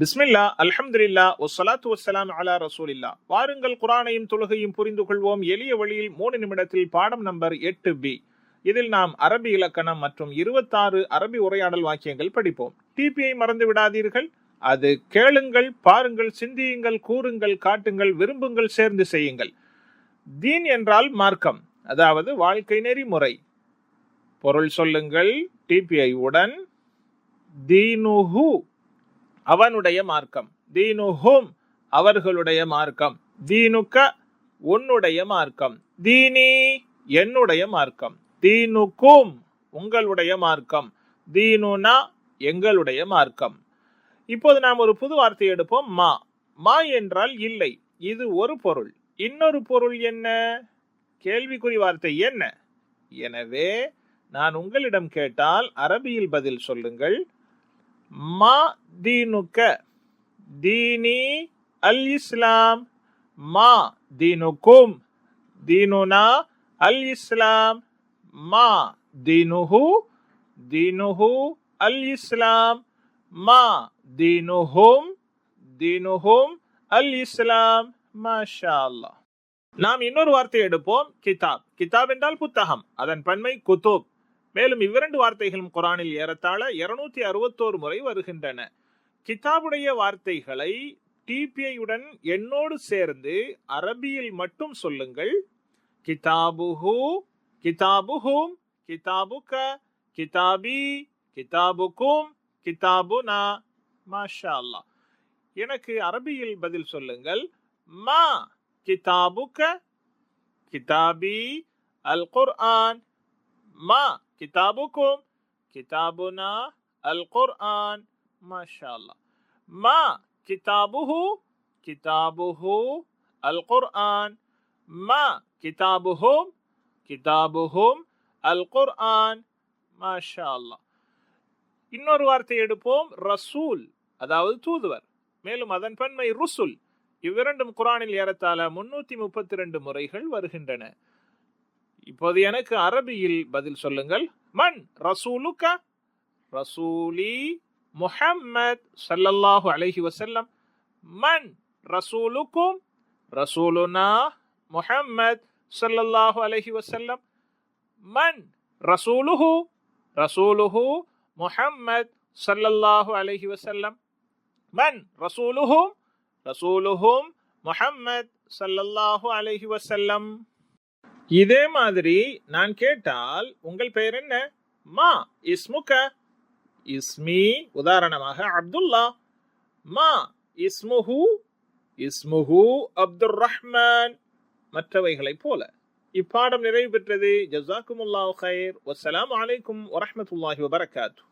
பிஸ்மில்லா, அல்ஹம்துலில்லா, வஸ்ஸலாத்து வஸ்ஸலாம் அலா ரசூலில்லா. வாருங்கள் குர்ஆனையும் தொழுகையும் புரிந்து கொள்வோம் எளிய வழியில் 3 நிமிடத்தில். பாடம் நம்பர் 8B. இதில் நாம் அரபி இலக்கணம் மற்றும் 26 அரபி உரையாடல் வாக்கியங்கள் படிப்போம். டிபியை மறந்து விடாதீர்கள். அது கேளுங்கள், பாருங்கள், சிந்தியுங்கள், கூறுங்கள், காட்டுங்கள், விரும்புங்கள், சேர்ந்து செய்யுங்கள். தீன் என்றால் மார்க்கம், அதாவது வாழ்க்கை நெறிமுறை. பொருள் சொல்லுங்கள் டிபிஐ உடன். தீனுஹு அவனுடைய மார்க்கம், தீனுஹும் அவர்களுடைய மார்க்கம், தீனுக்க உன்னுடைய மார்க்கம், தீனி என்னுடைய மார்க்கம், தீனுக்கும் உங்களுடைய மார்க்கம், தீனுனா எங்களுடைய மார்க்கம். இப்போது நாம் ஒரு புது வார்த்தை எடுப்போம். மா. மா என்றால் இல்லை, இது ஒரு பொருள். இன்னொரு பொருள் என்ன? கேள்விக்குறி வார்த்தை என்ன? எனவே நான் உங்களிடம் கேட்டால் அரபியில் பதில் சொல்லுங்கள். மா தீனுக்க, தீனி அல் இஸ்லாம். மா தீனுக்கும், தீனுனா அல் இஸ்லாம். மா தீனுஹு, தீனுஹு அல் இஸ்லாம். மா தீனுஹும், தீனுஹும் அல் இஸ்லாம். மாஷா அல்லாஹ். நாம் இன்னொரு வார்த்தை எடுப்போம். கிதாப். கிதாப் என்றால் புத்தகம், அதன் பன்மை குதுப். மேலும் இவ்விரண்டு வார்த்தைகளும் குர்ஆனில் ஏறத்தாழ 261 முறை வருகின்றன. கிதாபுடைய வார்த்தைகளை டிபிஐயுடன் எண்ணோடு சேர்ந்து அரபியில் மட்டும் சொல்லுங்கள். கிதாபுஹு, கிதாபுஹும், கிதாபுக, கிதாபி, கிதாபுக்கும், கிதாபுனா. மாஷா அல்லாஹ். எனக்கு அரபியில் பதில் சொல்லுங்கள். மா கிதாபுக, கிதாபி அல் குர்ஆன். மா கிதாபுக்கும், கிதாபுனா அல் குர்ஆன். மாஷா அல்லாஹ். மா கிதாபுஹு, கிதாபுஹு அல் குர்ஆன். மா கிதாபுஹும், கிதாபுஹும் அல் குர்ஆன். மாஷா அல்லாஹ். இன்னொரு வார்த்தை எடுப்போம். ரசூல், அதாவது தூதுவர். மேலும் அதன் பன்மை ருசுல். இவ்விரண்டும் குர்ஆனில் ஏறத்தாழ 332 முறைகள் வருகின்றன. இப்போது எனக்கு அரபியில் பதில் சொல்லுங்கள். மன் ரசூலுக, ரசூலி முஹம்மத் ஸல்லல்லாஹு அலைஹி வஸல்லம். மன் ரசூலுக்கும், ரசூலுனா முஹம்மத் ஸல்லல்லாஹு அலைஹி வஸல்லம். மன் ரசூலுஹு, ரசூலுஹு முஹம்மத் ஸல்லல்லாஹு அலைஹி வஸல்லம். மன் ரசூலுஹும், ரசூலுஹும் முஹம்மத் ஸல்லல்லாஹு அலைஹி வஸல்லம். இதே மாதிரி நான் கேட்டால் உங்கள் பெயர் என்ன? மா இஸ்முக, இஸ்மி உதாரணமாக அப்துல்லா. மா இஸ்முஹு, இஸ்முஹு அப்துர் ரஹ்மான். மற்றவைகளை போல. இப்பாடம் நிறைவு பெற்றது. ஜஸாக்குமுல்லாஹு கைர். வஸ்ஸலாமு அலைக்கும் வரஹ்மத்துல்லாஹி வபரகாத்துஹு.